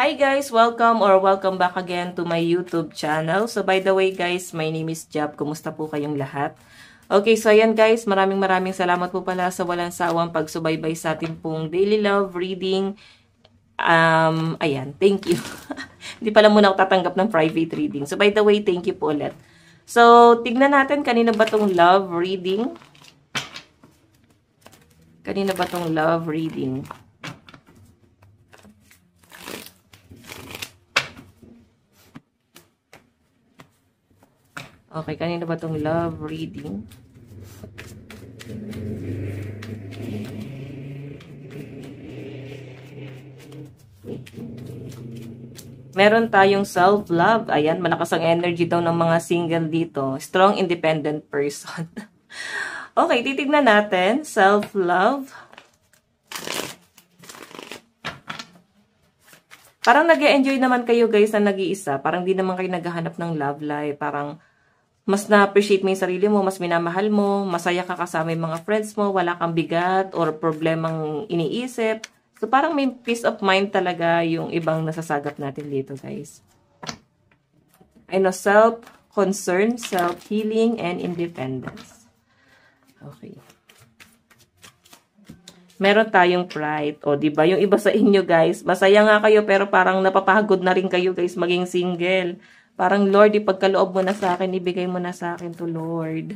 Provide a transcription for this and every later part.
Hi guys! Welcome back again to my YouTube channel. So by the way guys, my name is Jab. Kumusta po kayong lahat? Okay, so ayan guys, maraming salamat po pala sa walang sawang pagsubaybay sa ating pong daily love reading. Ayan, thank you. Hindi pala muna ako tatanggap ng private reading. So by the way, thank you po ulit. So, tignan natin kanina ba tong love reading? Kanina ba tong love reading? Okay, kanina ba itong love reading? Meron tayong self-love. Ayan, malakas ang energy daw ng mga single dito. Strong, independent person. Okay, titignan natin. Self-love. Parang nag-e-enjoy naman kayo guys na nag-iisa. Parang di naman kayo naghahanap ng love life. Parang mas na-appreciate mo yung sarili mo, mas minamahal mo, masaya ka kasama yung mga friends mo, wala kang bigat or problemang iniisip. So, parang may peace of mind talaga yung ibang nasasagap natin dito, guys. I know, self-concern, self-healing, and independence. Okay. Meron tayong pride. O, diba? Yung iba sa inyo, guys, masaya nga kayo, pero parang napapagod na rin kayo, guys, maging single. Parang, Lord, ipagkaloob mo na sa akin, ibigay mo na sa akin to, Lord.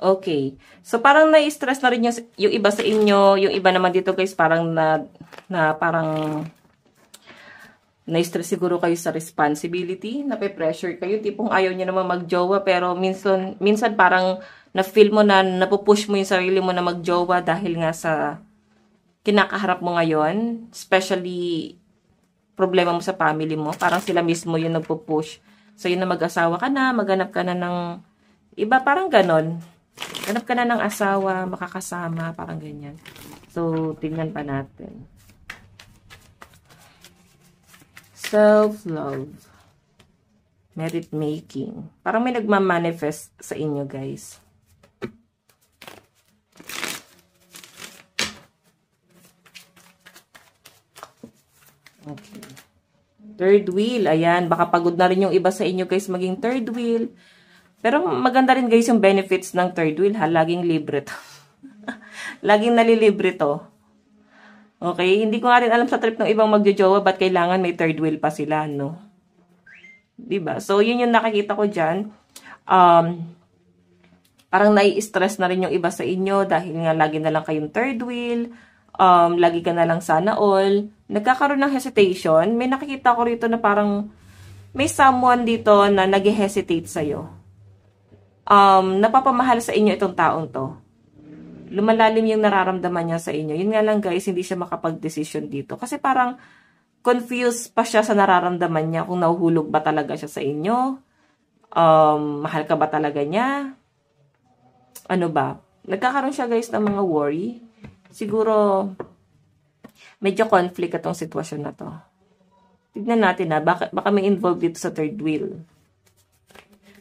Okay. So, parang na-stress na rin yung iba sa inyo. Yung iba naman dito, guys, parang parang na-stress siguro kayo sa responsibility. Nape-pressure kayo. Tipong ayaw nyo naman mag-jowa. Pero minsan parang na-feel mo na napupush mo yung sarili mo na mag-jowa dahil nga sa kinakaharap mo ngayon. Especially problema mo sa family mo, parang sila mismo yung nagpo-push. So, yun na mag-asawa ka na, maghanap ka na ng iba, parang ganon. Ganap ka na ng asawa, makakasama, parang ganyan. So, tingnan pa natin. Self-love. Merit making. Parang may nagmamanifest sa inyo, guys. Okay. Third wheel. Ayan. Baka pagod na rin yung iba sa inyo guys maging third wheel. Pero maganda rin guys yung benefits ng third wheel ha. Laging libre to. Laging nalilibre to. Okay. Hindi ko nga rin alam sa trip ng ibang magjojowa ba't kailangan may third wheel pa sila, no? Diba? So, yun yung nakikita ko dyan. Parang nai-stress na rin yung iba sa inyo dahil nga lagi na lang kayong third wheel. Lagi ka na lang sana all. Nagkakaroon ng hesitation. May nakikita ko rito na parang may someone dito na nag-hesitate sa'yo. Napapamahal sa inyo itong taong to. Lumalalim yung nararamdaman niya sa inyo. Yun nga lang guys, hindi siya makapag-decision dito. Kasi parang confused pa siya sa nararamdaman niya kung nahuhulog ba talaga siya sa inyo. Mahal ka ba talaga niya? Ano ba? Nagkakaroon siya guys ng mga worry. Siguro, medyo conflict itong sitwasyon na to. Tignan natin na, baka may involved dito sa third wheel.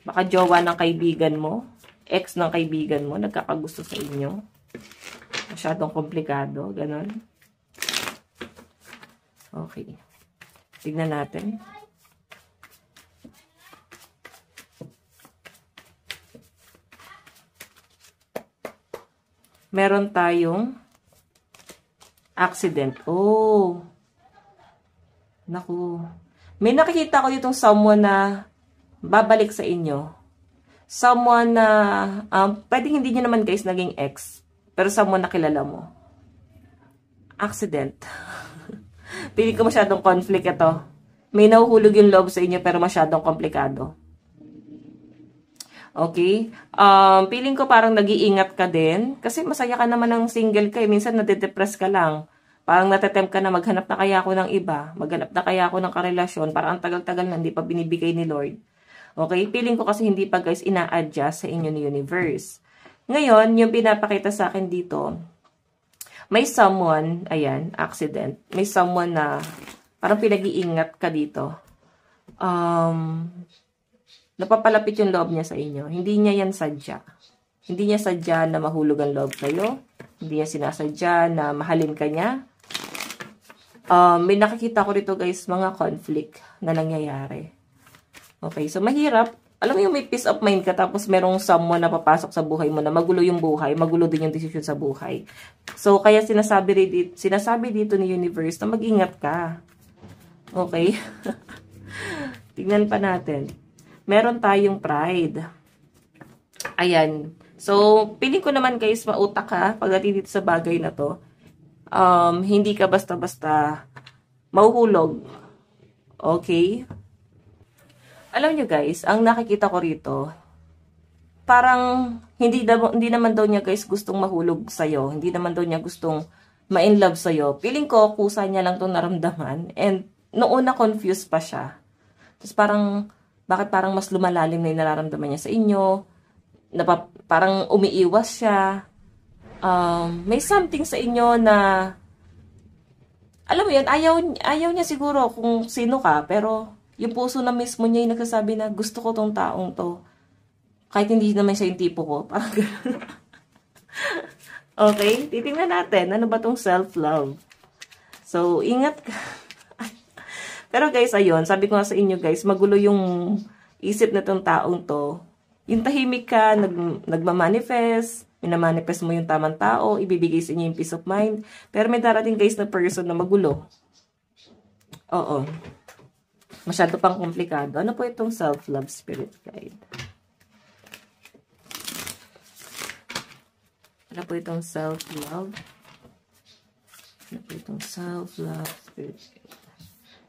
Baka jowa ng kaibigan mo, ex ng kaibigan mo, nagkakagusto sa inyo. Masyadong komplikado, ganon. Okay. Tignan natin. Meron tayong accident. Oh. Naku. May nakikita ko ditong someone na babalik sa inyo. Someone na, pwedeng hindi nyo naman guys naging ex. Pero someone na kilala mo. Accident. Pili ko masyadong conflict ito. May nahuhulog yung love sa inyo pero masyadong komplikado. Okay? Feeling ko parang nag-iingat ka din. Kasi masaya ka naman ng single ka. Minsan nade-depress ka lang. Parang natetempt ka na maghanap na kaya ako ng iba. Maghanap na kaya ako ng karelasyon. Parang ang tagal-tagal na hindi pa binibigay ni Lord. Okay? Feeling ko kasi hindi pa guys ina-adjust sa inyo ni universe. Ngayon, yung pinapakita sa akin dito, may someone, ayan, accident. May someone na parang pinag-iingat ka dito. Napapalapit yung loob niya sa inyo. Hindi niya yan sadya. Hindi niya sadya na mahulog ang loob sa'yo. Hindi niya sinasadya na mahalin ka niya. May nakikita ko rito guys, mga conflict na nangyayari. Okay, so mahirap. Alam mo yung may peace of mind ka, tapos merong someone na papasok sa buhay mo na magulo yung buhay, magulo din yung decision sa buhay. So, kaya sinasabi dito ni universe na mag-ingat ka. Okay? Tingnan pa natin. Meron tayong pride. Ayan. So, piling ko naman guys, mautak ka pagdating dito sa bagay na to. Hindi ka basta-basta mahuhulog. Okay? Alam nyo guys, ang nakikita ko rito, parang hindi naman daw niya guys gustong mahulog sa'yo. Hindi naman daw niya gustong ma-inlove sa'yo. Feeling ko, kusa niya lang itong naramdaman. And noon na confused pa siya. Tapos parang, bakit parang mas lumalalim na yung nararamdaman niya sa inyo? Parang umiiwas siya. May something sa inyo na, alam mo yun, ayaw niya siguro kung sino ka, pero yung puso na mismo niya yung nagsasabi na gusto ko tong taong to. Kahit hindi naman siya yung tipo ko. Parang gano'n. Okay, titingnan natin. Ano ba tong self-love? So, ingat ka. Pero guys, ayun, sabi ko nga sa inyo guys, magulo yung isip na tong taong to. Yung tahimik ka, nagmamanifest, minamanifest mo yung tamang tao, ibibigay sa inyo yung peace of mind. Pero may darating guys na person na magulo. Oo. Masyado pang komplikado. Ano po itong self-love spirit guide? Ano po itong self-love? Ano po itong self-love spirit guide?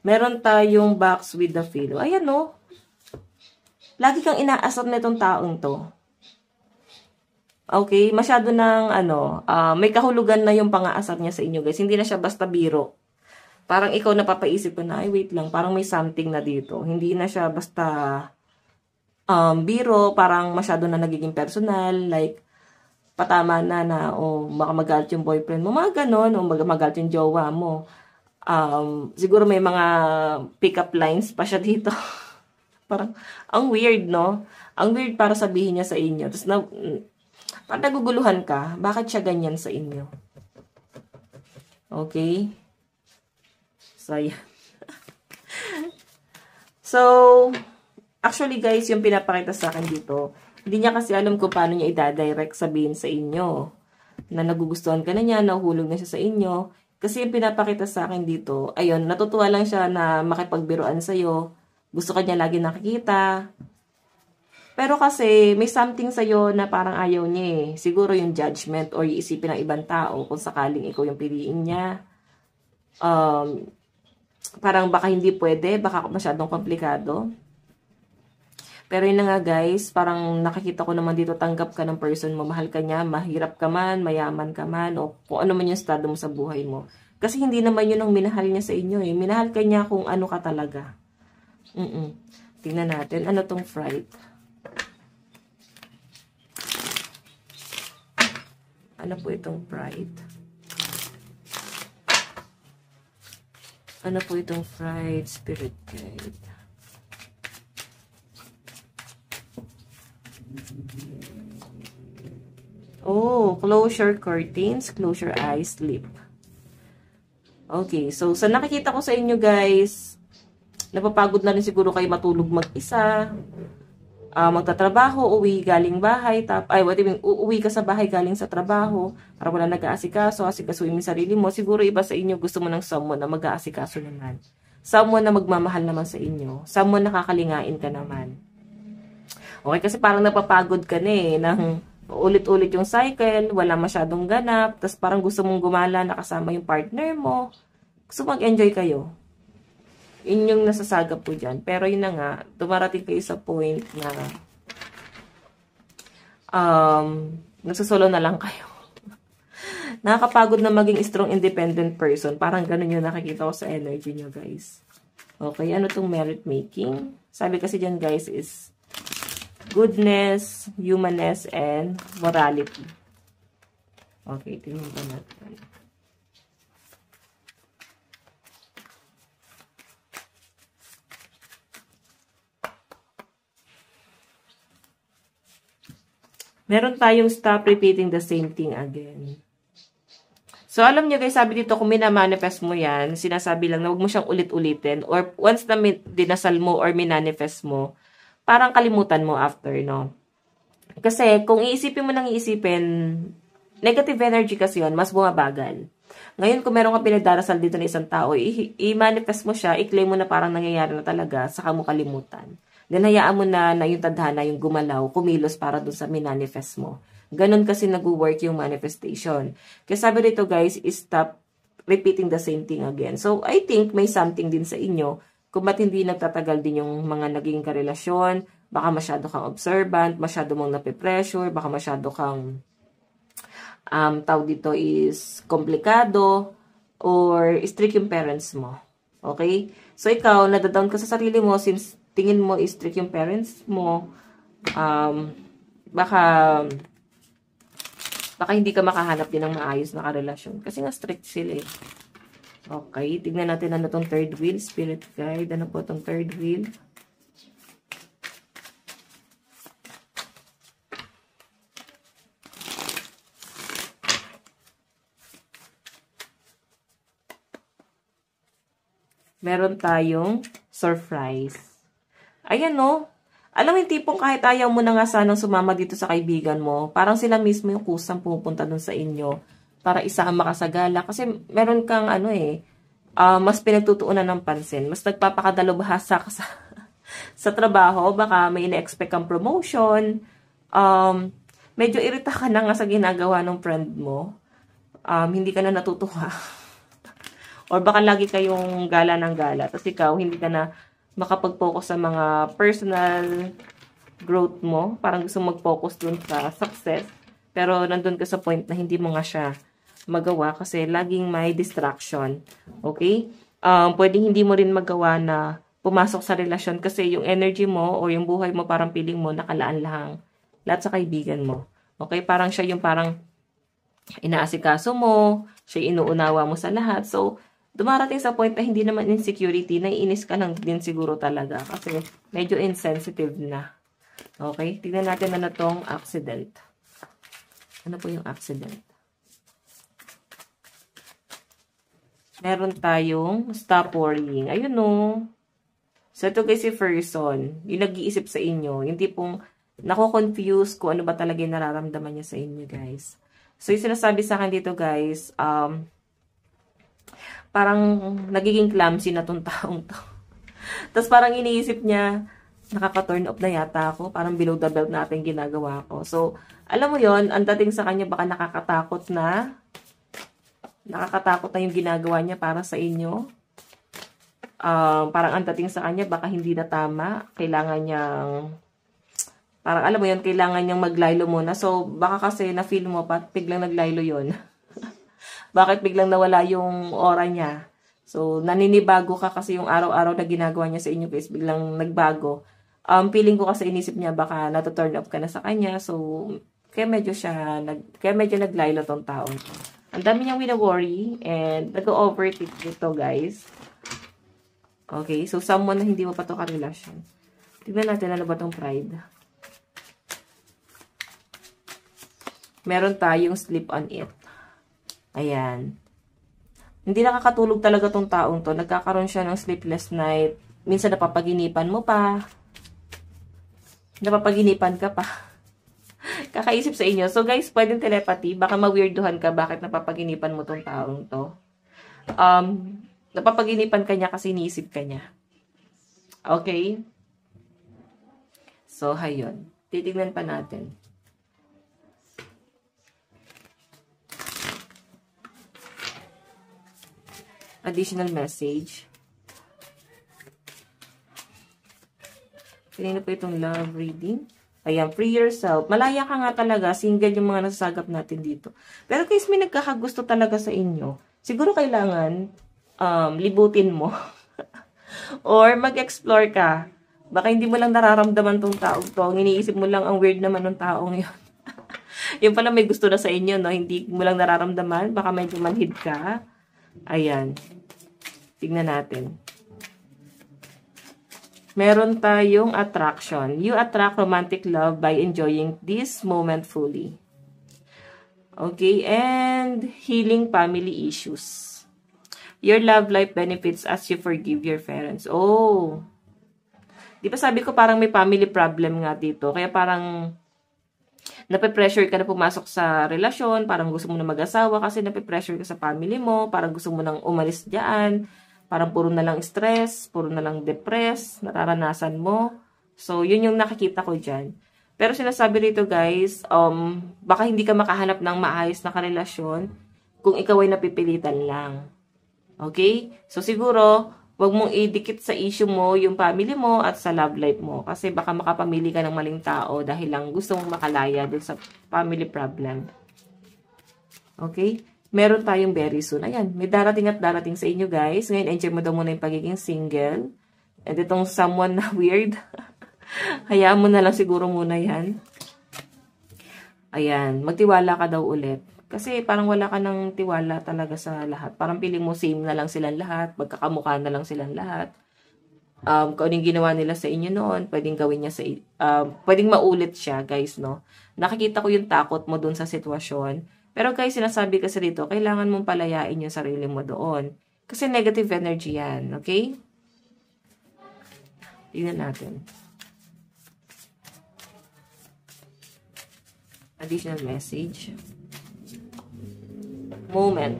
Meron tayong box with the pillow. Ayan o. Lagi kang inaasar na itong taong to. Okay? Masyado ng may kahulugan na yung pang-aasar niya sa inyo guys. Hindi na siya basta biro. Parang ikaw napapaisip ko na, ay wait lang, parang may something na dito. Hindi na siya basta biro, parang masyado na nagiging personal, like, patama na, o baka magalit yung boyfriend mo, mga ganon, o magalit yung jowa mo. Siguro may mga pick-up lines pa siya dito. Parang, ang weird, no? Ang weird para sabihin niya sa inyo. Tapos, parang naguguluhan ka, bakit siya ganyan sa inyo? Okay? So, ayan. So, actually guys, yung pinapakita sa akin dito, hindi niya kasi alam kung paano niya i-direct sabihin sa inyo na nagugustuhan ka na niya, nahuhulog na siya sa inyo. Kasi yung pinapakita sa akin dito, ayun, natutuwa lang siya na makipagbiruan sa'yo. Gusto ka niya lagi nakikita. Pero kasi, may something sa'yo na parang ayaw niya eh. Siguro yung judgment or yung isipin ng ibang tao kung sakaling ikaw yung piliin niya. Parang baka hindi pwede, baka masyadong komplikado. Pero yun na nga guys, parang nakikita ko naman dito, tanggap ka ng person mo, mahal ka niya, mahirap ka man, mayaman ka man, o kung ano man yung estado mo sa buhay mo. Kasi hindi naman yun ang minahal niya sa inyo eh. Minahal ka niya kung ano ka talaga. Tingnan natin, ano tong fright? Ano po itong pride? Ano po itong pride spirit guide? Oh, close your curtains, close your eyes, sleep. Okay, so sa nakikita ko sa inyo guys, napapagod na rin siguro kayo matulog mag-isa. Magtatrabaho, uwi galing bahay, uuwi ka sa bahay galing sa trabaho, para wala nag-aasikaso, asikasuin mo yung sarili mo. Siguro iba sa inyo gusto mo ng someone na mag-aasikaso naman. Someone na magmamahal naman sa inyo. Someone na kakalingain ka naman. Okay, kasi parang napapagod ka na eh, nang ulit-ulit yung cycle, wala masyadong ganap, tapos parang gusto mong gumala na kasama yung partner mo. Gusto mag-enjoy kayo. Yun yung nasasagap po dyan. Pero yun na nga, dumarating kayo sa point na nagsasolo na lang kayo. Nakakapagod na maging strong independent person. Parang ganun yung nakikita ko sa energy nyo guys. Okay, ano tong merit making? Sabi kasi dyan guys is goodness, humanness, and morality. Okay, tingnan ba natin. Meron tayong stop repeating the same thing again. So, alam nyo guys, sabi dito, kung minamanifest mo yan, sinasabi lang na huwag mo siyang ulit-ulitin. Or once na dinasal mo or minanifest mo, parang kalimutan mo after, no? Kasi, kung iisipin mo nang iisipin, negative energy kasi yun, mas bumabagal. Ngayon, kung meron kang pinagdarasal dito na isang tao, i-manifest mo siya, i-claim mo na parang nangyayari na talaga, saka mo kalimutan. Then, hayaan mo na yung tadhana, yung gumalaw, kumilos para dun sa minanifest mo. Ganon kasi nag-work yung manifestation. Kaya sabi dito guys, is stop repeating the same thing again. So, I think may something din sa inyo kung ba't hindi nagtatagal din yung mga naging karelasyon. Baka masyado kang observant, masyado mong nape-pressure, baka masyado kang tawag dito is komplikado or strict yung parents mo. Okay? So, ikaw, nadadown ka sa sarili mo since tingin mo is strict yung parents mo. Baka hindi ka makahanap din ng maayos na karelasyon. Kasi nga strict sila eh. Okay, tignan natin ano tong third wheel. Spirit guide. Ano po tong third wheel? Meron tayong surprise. Ayan no. Alam mo yung tipong kahit ayaw mo na nga sanang sumama dito sa kaibigan mo, parang sila mismo yung kusang pupunta dun sa inyo para isama ka sa gala. Kasi meron kang mas pinagtutuunan ng pansin. Mas nagpapakadalubhasa ka sa trabaho. Baka may ina-expect kang promotion. Medyo irita ka na nga sa ginagawa ng friend mo. Hindi ka na natutuwa. Or baka lagi kayong gala ng gala. Tapos ikaw, hindi ka na makapag-focus sa mga personal growth mo. Parang gusto mag-focus dun sa success. Pero nandun ka sa point na hindi mo nga siya magawa kasi laging may distraction. Okay? Pwedeng hindi mo rin magawa na pumasok sa relasyon kasi yung energy mo o yung buhay mo parang feeling mo nakalaan lang lahat sa kaibigan mo. Okay? Parang siya yung parang inaasikaso mo, siya inuunawa mo sa lahat. So, dumarating sa point na hindi naman insecurity, naiinis ka lang din siguro talaga kasi medyo insensitive na. Okay? Tignan natin ano tong accident. Ano po yung accident? Meron tayong stop worrying. Ayun no. So, ito guys si person, yung nag-iisip sa inyo, yung tipong nako-confuse kung ano ba talaga yung nararamdaman niya sa inyo guys. So, yung sinasabi sa akin dito guys, parang nagiging clumsy na tong taong to. Tapos parang iniisip niya, nakaka-turn off na yata ako. Parang below the belt natin ginagawa ko. So, alam mo yon, ang dating sa kanya baka nakakatakot na yung ginagawa niya para sa inyo. Parang ang dating sa kanya baka hindi na tama. Kailangan niyang, parang alam mo yon, kailangan niyang maglaylo muna. So, baka kasi na-feel mo pa, biglang naglaylo yon. Bakit biglang nawala yung aura niya? So, naninibago ka kasi yung araw-araw na ginagawa niya sa inyo guys, biglang nagbago. Feeling ko kasi inisip niya baka nato-turn off ka na sa kanya. So, kaya medyo naglaylo tong taon. Ang dami niyang wina-worry and nag-overthink dito guys. Okay, so someone na hindi mo pa to ka-relasyon. Tignan natin ano ba tong pride. Meron tayong sleep on it. Ayan. Hindi nakakatulog talaga tong taong to. Nagkakaroon siya ng sleepless night. Minsan napapaginipan mo pa. Napapaginipan ka pa. Kakaisip sa inyo. So guys, pwedeng telepathy. Baka ma-weirduhan ka bakit napapaginipan mo tong taong to. Napapaginipan ka niya kasi iniisip ka niya. Okay? So, hayon. Titignan pa natin. Additional message. Kanina po itong love reading. Ayan, free yourself. Malaya ka nga talaga. Single yung mga nasasagap natin dito. Pero guys, may nagkakagusto talaga sa inyo. Siguro kailangan libutin mo. Or mag-explore ka. Baka hindi mo lang nararamdaman tong taong to. Iniisip mo lang ang weird naman ng taong yun. Yung pala may gusto na sa inyo, no? Hindi mo lang nararamdaman. Baka medyo manhid ka. Ayan. Tignan natin. Meron tayong attraction. You attract romantic love by enjoying this moment fully. Okay, and healing family issues. Your love life benefits as you forgive your parents. Oh, di ba sabi ko parang may family problem nga dito, kaya parang nape-pressure ka na pumasok sa relasyon, parang gusto mo na mag-asawa kasi nape-pressure ka sa family mo, parang gusto mo nang umalis diyan, parang puro na lang stress, puro na lang depress, nararanasan mo. So, yun yung nakikita ko dyan. Pero sinasabi rito guys, baka hindi ka makahanap ng maayos na karelasyon kung ikaw ay napipilitan lang. Okay? So, siguro, wag mong idikit sa issue mo yung family mo at sa love life mo. Kasi baka makapamili ka ng maling tao dahil lang gusto mong makalaya dun sa family problem. Okay? Meron tayong very soon. Ayan, may darating at darating sa inyo guys. Ngayon, enjoy mo daw muna yung pagiging single. And itong someone na weird, hayaan mo na lang siguro muna yan. Ayan, magtiwala ka daw ulit. Kasi parang wala ka ng tiwala talaga sa lahat. Parang piling mo same na lang silang lahat. Magkakamukha na lang silang lahat. Kung anong ginawa nila sa inyo noon, pwedeng gawin niya sa pwedeng maulit siya, guys, no? Nakikita ko yung takot mo dun sa sitwasyon. Pero guys, sinasabi kasi dito, kailangan mong palayain yung sarili mo doon. Kasi negative energy yan, okay? Tingnan natin. Additional message. Moment.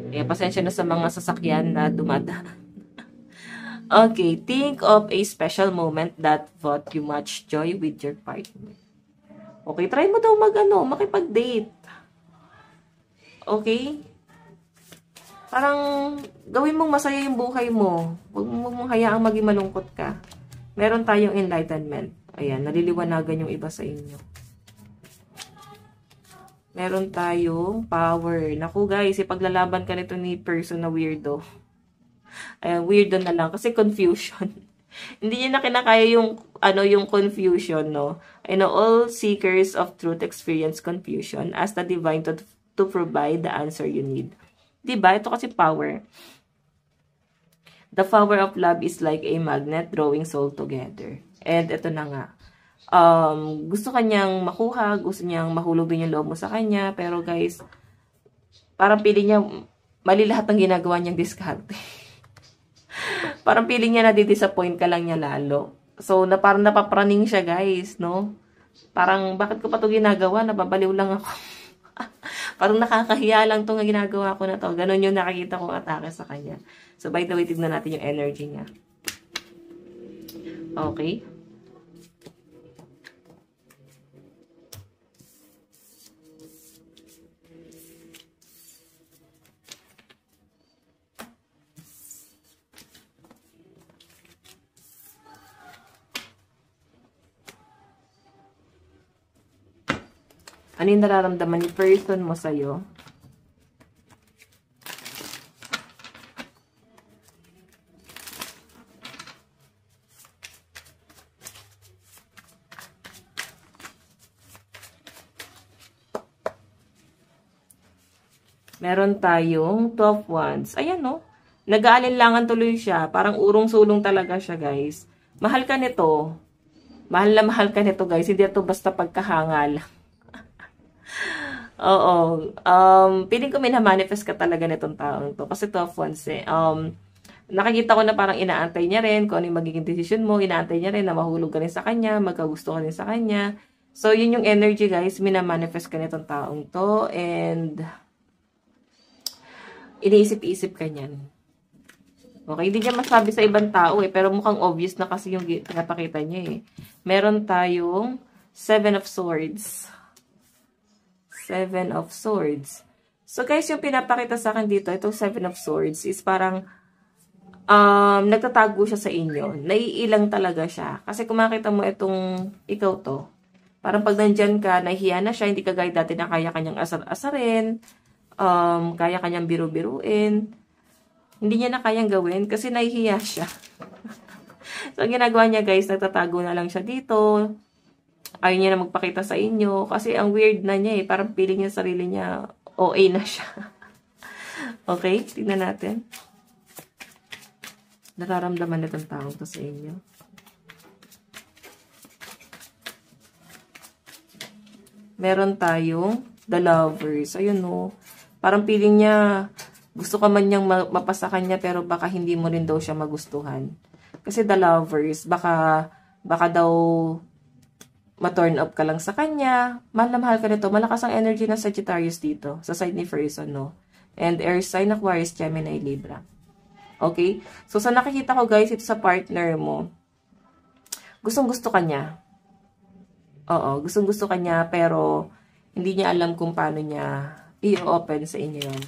Kaya pasensya na sa mga sasakyan na dumadaan. Okay, think of a special moment that brought you much joy with your partner. Okay, try mo daw makipag-date. Okay? Parang gawin mong masaya yung buhay mo. Huwag mong hayaang maging malungkot ka. Meron tayong enlightenment. Ayan, naliliwanagan yung iba sa inyo. Meron tayong power. Naku guys, ipaglalaban ka nito ni person na weirdo. Ayan, weirdo na lang kasi confusion. Hindi niya na kinakaya yung confusion, no? I know all seekers of truth experience confusion as the divine to provide the answer you need. Diba? Ito kasi power. The power of love is like a magnet drawing soul together. And ito na nga. Gusto kanyang makuha, gusto niyang mahulog din yung loob mo sa kanya, pero guys, parang piling niya, mali lahat ng ginagawa niyang diskarte. Parang piling niya na-disappoint ka lang niya lalo. So, parang napapraning siya guys, no? Parang, bakit ko pa ito ginagawa? Nababaliw lang ako. Parang nakakahiya lang itong ginagawa ko na to. Ganon yung nakikita kong atake sa kanya. So, by the way, tignan natin yung energy niya. Okay. Ano yung nararamdaman ni person mo sa'yo? Meron tayong 12 wands. Ayan, no? Nag-aalinlangan tuloy siya. Parang urong-sulong talaga siya, guys. Mahal ka nito. Mahal na mahal ka nito, guys. Hindi ito basta pagkahangal. Oo. Piling ko minamanifest ka talaga nitong taong to. Kasi 12 wands eh. Nakikita ko na parang inaantay niya rin kung ano yung magiging decision mo. Inaantay niya rin na mahulog ka rin sa kanya. Magkagusto ka rin sa kanya. So, yun yung energy, guys. Minamanifest ka nitong taong to. And iniisip-isip ka niyan. Okay, hindi niya masabi sa ibang tao eh, pero mukhang obvious na kasi yung pinapakita niya eh. Meron tayong 7 of Swords. 7 of Swords. So guys, yung pinapakita sa akin dito, itong 7 of Swords is parang nagtatago siya sa inyo. Naiilang talaga siya. Kasi kung makita mo itong ikaw to, parang pag nandyan ka, nahihiya na siya, hindi ka gaya dati na kaya kanyang asar-asarin, kaya kanyang biru-biruin. Hindi niya na kayang gawin kasi nahihiya siya. So, ang ginagawa niya guys, nagtatago na lang siya dito. Ayaw niya na magpakita sa inyo. Kasi ang weird na niya eh. Parang feeling niya sarili niya, OA na siya. Okay, tingnan natin. Nararamdaman na itong taong to sa inyo. Meron tayong The Lovers. Ayun no. Parang feeling niya, gusto ka man niyang mapasa kanya, pero baka hindi mo rin daw siya magustuhan. Kasi The Lovers, baka daw ma-turn up ka lang sa kanya. Mahal na mahal ka nito. Malakas ang energy ng Sagittarius dito. Sa side ni person, no? And air sign, Aquarius, Gemini, Libra. Okay? So, sa nakikita ko, guys, ito sa partner mo. Gustong-gusto ka niya. Oo, gustong-gusto ka niya, pero hindi niya alam kung paano niya i-open sa inyo yun.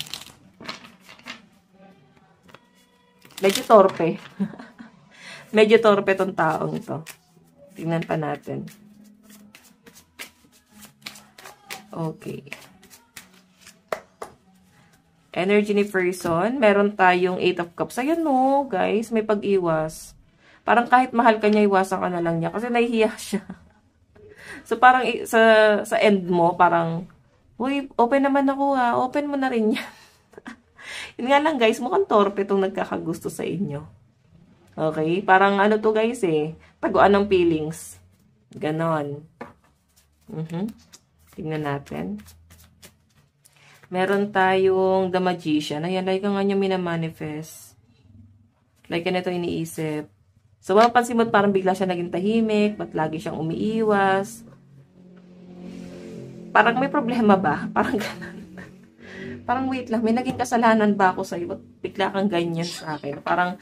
Medyo torpe. Medyo torpe tong taong to. Tingnan pa natin. Okay. Energy ni person. Meron tayong 8 of Cups. Ayan no, guys. May pag-iwas. Parang kahit mahal ka niya, iwasan ka na lang niya. Kasi nahihiya siya. So, parang sa end mo, parang, uy, open naman ako ha. Open mo na rin yan. Yun nga lang, guys. Mukhang torpe itong nagkakagusto sa inyo. Okay? Parang ano to, guys eh. Taguan ng feelings. Ganon. Tingnan natin. Meron tayong The Magician. Ayan, like nga niya minamanifest. Like ka nito iniisip. So, mapapansin mo parang bigla siya naging tahimik. Ba't lagi siyang umiiwas? Parang may problema ba? Parang ganun. Parang wait lang, may naging kasalanan ba ako sa'yo? Ba't bigla kang ganyan sa akin? Parang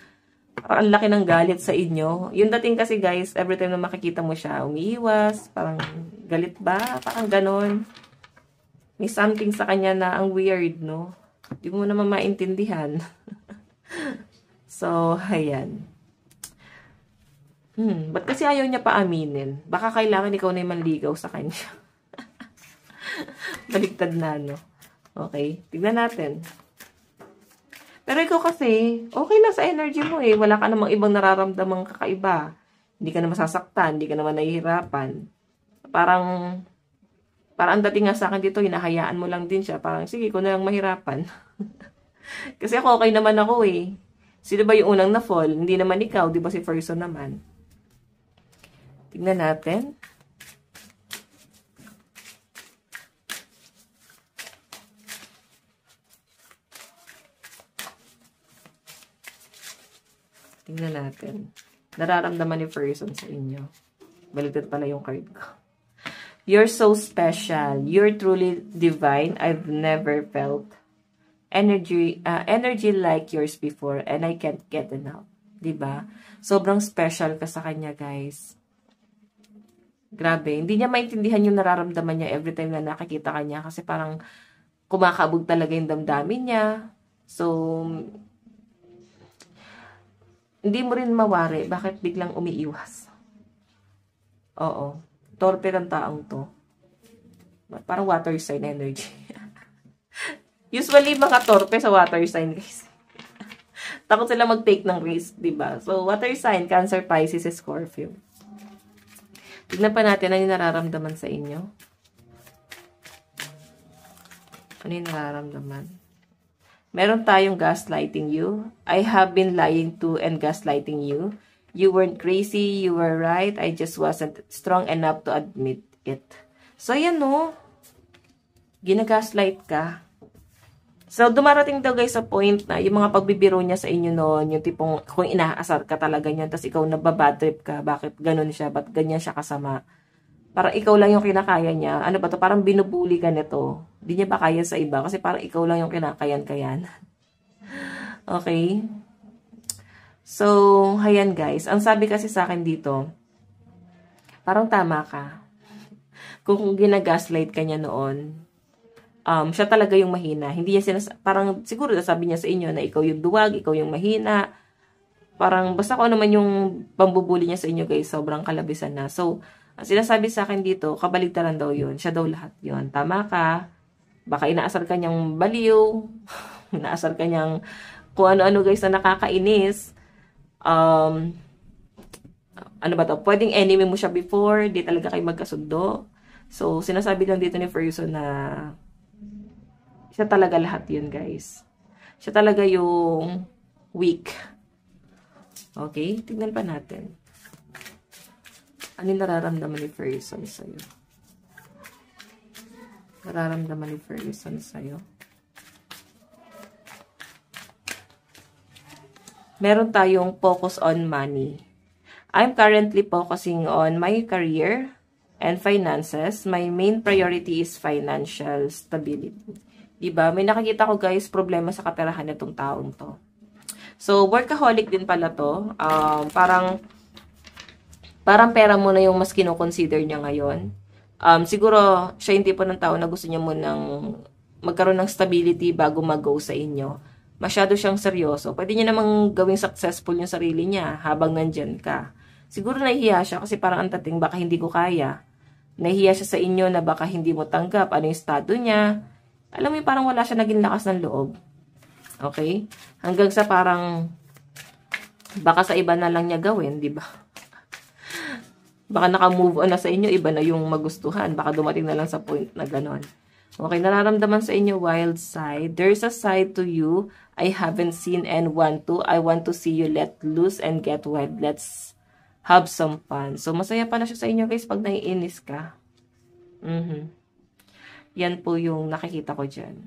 ang laki ng galit sa inyo. Yung dating kasi guys, every time na makikita mo siya, umiiwas, parang galit ba? Parang ganon. May something sa kanya na ang weird, no? Hindi mo naman maintindihan. So, ayan. Ba't kasi ayaw niya pa aminin? Baka kailangan ikaw na yung manligaw sa kanya. Baligtad na, no? Okay, tignan natin. Pero ikaw kasi, okay lang sa energy mo eh. Wala ka namang ibang nararamdamang kakaiba. Hindi ka na masasaktan, hindi ka naman nahihirapan. Parang ang dating nga sa akin dito, hinahayaan mo lang din siya. Parang, sige, ko na lang mahirapan. Kasi ako, okay naman ako eh. Sino ba yung unang na-fall? Hindi naman ikaw, di ba si person naman? Tignan natin. Tingnan natin. Nararamdaman ni person sa inyo. Baliktad pala yung card ko. You're so special. You're truly divine. I've never felt energy like yours before and I can't get enough. Diba? Sobrang special ka sa kanya, guys. Grabe. Hindi niya maintindihan yung nararamdaman niya every time na nakikita ka niya kasi parang kumakabog talaga yung damdamin niya. So, hindi mo rin mawari bakit biglang umiiwas. Oo. Torpe ng taong to. Parang water sign energy. Usually, mga torpe sa water sign, guys. Takot sila mag-take ng risk, diba? So, water sign, Cancer, Pisces, Scorpio. Tignan pa natin ano yung nararamdaman sa inyo. Ano yung nararamdaman? Meron tayong gaslighting you. I have been lying to and gaslighting you. You weren't crazy. You were right. I just wasn't strong enough to admit it. So, yan no. Ginagaslight ka. So, dumarating daw guys sa point na yung mga pagbibiro niya sa inyo noon, yung tipong kung inaasar ka talaga niya, tapos ikaw nababad trip ka, bakit ganun siya, ba't ganyan siya kasama. Parang ikaw lang yung kinakaya niya. Ano ba to? Parang binubuli ka nito. Hindi niya ba kaya sa iba? Kasi parang ikaw lang yung kinakayan-kayan. Okay? So, hayan guys. Ang sabi kasi sa akin dito, parang tama ka. Kung ginagaslight ka niya noon, siya talaga yung mahina. Hindi niya parang siguro sabi niya sa inyo na ikaw yung duwag, ikaw yung mahina. Parang basta kung ano man yung pambubuli niya sa inyo guys, sobrang kalabisan na. So, ang sinasabi sa akin dito, kabaligtaran daw yun. Siya daw lahat yun. Tama ka. Baka inaasar ka niyang baliw. Inaasar ka niyang kung ano-ano guys na nakakainis. Ano ba to? Pwedeng enemy mo siya before. Di talaga kayo magkasundo. So, sinasabi lang dito ni person na siya talaga lahat yun guys. Siya talaga yung weak. Okay? Tignan pa natin. Ano yung nararamdaman ni person sa'yo? Nararamdaman ni person sa'yo. Meron tayong focus on money. I'm currently focusing on my career and finances. My main priority is financial stability. Diba? May nakikita ko guys, problema sa kaperahan nitong taong to. So, workaholic din pala to. Parang pera mo na yung mas kinoconsider niya ngayon. Siguro, siya yung tipo ng tao na gusto niya munang magkaroon ng stability bago mag-go sa inyo. Masyado siyang seryoso. Pwede niya namang gawing successful yung sarili niya habang nandyan ka. Siguro nahihiya siya kasi parang ang dating baka hindi ko kaya. Nahihiya siya sa inyo na baka hindi mo tanggap. Ano yung estado niya. Alam mo yung parang wala siya naging lakas ng loob. Okay? Hanggang sa parang baka sa iba na lang niya gawin, di ba? Baka naka-move on na sa inyo, iba na yung magustuhan. Baka dumating na lang sa point na ganon. Okay, nararamdaman sa inyo wild side. There's a side to you I haven't seen and want to. I want to see you let loose and get wild. Let's have some fun. So, masaya pala siya sa inyo guys pag naiinis ka. Yan po yung nakikita ko dyan.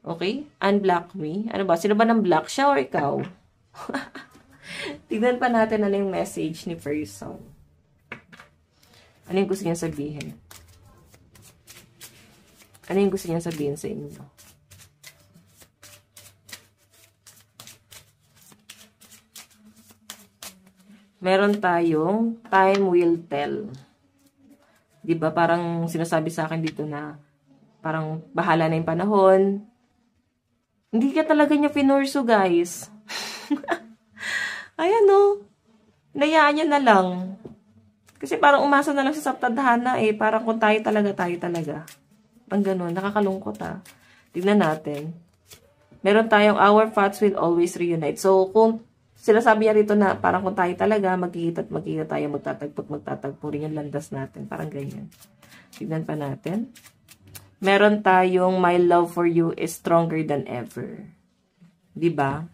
Okay? Unblock me. Ano ba? Sino ba ng block? Siya or ikaw? Tignan pa natin ano yung message ni person. Ano yung gusto niya sabihin? Ano yung gusto niya sabihin sa inyo? Meron tayong time will tell. Diba? Parang sinasabi sa akin dito na parang bahala na yung panahon. Hindi ka talaga niya pinurso, guys. Ayan, no. Nayaan niya na lang. Kasi parang umasa na lang siya sa tadhana, eh. Parang kung tayo talaga. Ang ganun. Nakakalungkot, ah. Tignan natin. Meron tayong our paths will always reunite. So, kung sinasabi niya rito na parang kung tayo talaga, magkikita tayo, magtatagpo rin yung landas natin. Parang ganyan. Tignan pa natin. Meron tayong my love for you is stronger than ever. Diba?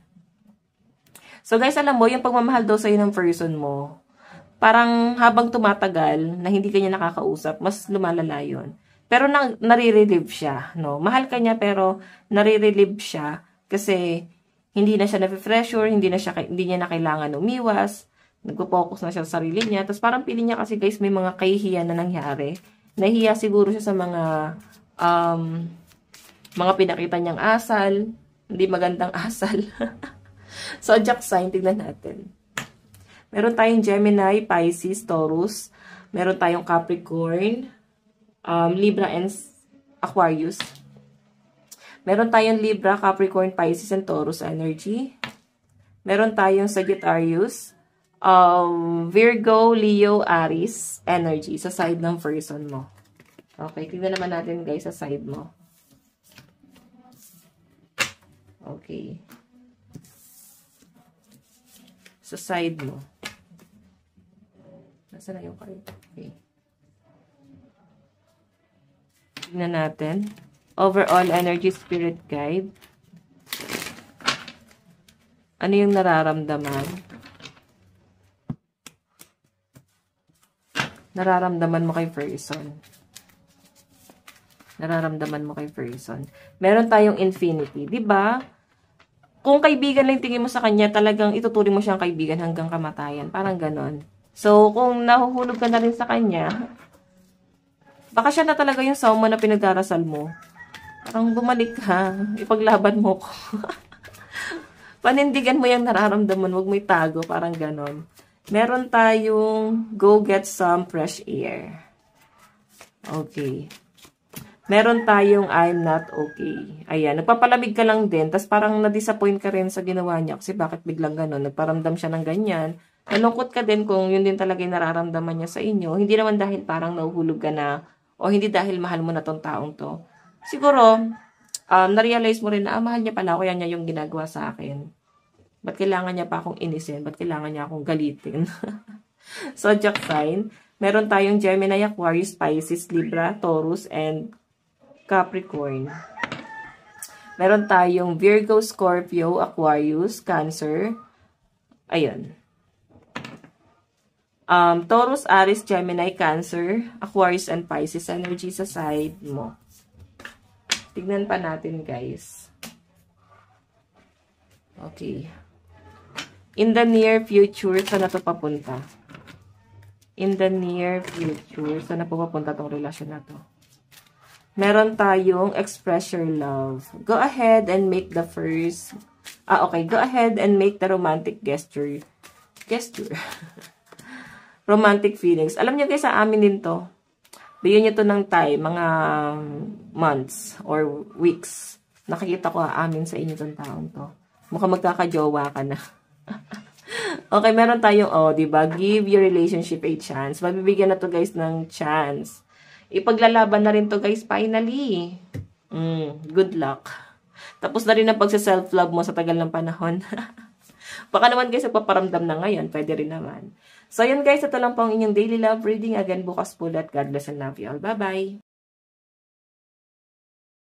So guys, alam mo, yung pagmamahal daw sa'yo ng person mo, parang habang tumatagal, na hindi kanya nakakausap, mas lumalala yun. Pero nare-relieve siya, no? Mahal ka niya, pero nare-relieve siya kasi hindi na siya na-pressure, hindi niya na kailangan umiwas, nagpo-focus na siya sa sarili niya. Tapos parang pili niya kasi guys, may mga kahihiyan na nangyari. Nahihiya siguro siya sa mga pinakita niyang asal, hindi magandang asal. So, zodiac sign, tignan natin. Meron tayong Gemini, Pisces, Taurus. Meron tayong Capricorn, Libra, and Aquarius. Meron tayong Libra, Capricorn, Pisces, and Taurus energy. Meron tayong Sagittarius, Virgo, Leo, Aries energy sa side ng person mo. Okay, tignan naman natin guys sa side mo. Okay. Sa side mo. Nasaan na yung card? Okay. Tignan natin. Overall energy spirit guide. Ano yung nararamdaman? Nararamdaman mo kay person. Nararamdaman mo kay person. Meron tayong infinity. Diba? Kung kaibigan lang tingin mo sa kanya, talagang ituturing mo siyang kaibigan hanggang kamatayan. Parang ganon. So, kung nahuhulog ka na rin sa kanya, baka siya na talaga yung someone na pinagdarasal mo. Parang bumalik ka. Ipaglaban mo ko. Panindigan mo yung nararamdaman. Huwag mo itago. Parang ganon. Meron tayong go get some fresh air. Okay. Meron tayong I'm not okay. Ayan, nagpapalamig ka lang din, tas parang na-disappoint ka rin sa ginawa niya kasi bakit biglang gano'n, nagparamdam siya ng ganyan. Nalungkot ka din kung yun din talaga yung nararamdaman niya sa inyo. Hindi naman dahil parang nahuhulog ka na o hindi dahil mahal mo na tong taong to. Siguro, na-realize mo rin na mahal niya pala, kaya niya yung ginagawa sa akin. Ba't kailangan niya pa akong inisin? Ba't kailangan niya akong galitin? Zodiac sign. Meron tayong Gemini, Aquarius, Pisces, Libra, Taurus, and Capricorn. Meron tayong Virgo, Scorpio, Aquarius, Cancer. Ayun. Taurus, Aries, Gemini, Cancer, Aquarius, and Pisces energy sa side mo. Tignan pa natin, guys. Okay. In the near future, saan na ito papunta? In the near future, saan na po papunta itong relasyon na to? Meron tayong express your love. Go ahead and make the first... okay. Go ahead and make the romantic gesture. Romantic feelings. Alam niyo guys, sa amin din to. Bigyan niyo to ng time, mga months or weeks. Nakikita ko amin sa inyo tong taong to. Mukhang magkakajowa ka na. Okay, meron tayong, diba? Give your relationship a chance. Mabibigyan na to guys ng chance. Ipaglalaban na rin to guys, finally. Good luck. Tapos na rin ang pagsa-self-love mo sa tagal ng panahon. Baka naman guys, paparamdam na ngayon. Pwede rin naman. So, yun guys, ito lang po ang inyong daily love reading. Again, bukas po ulit. God bless and love you all. Bye-bye!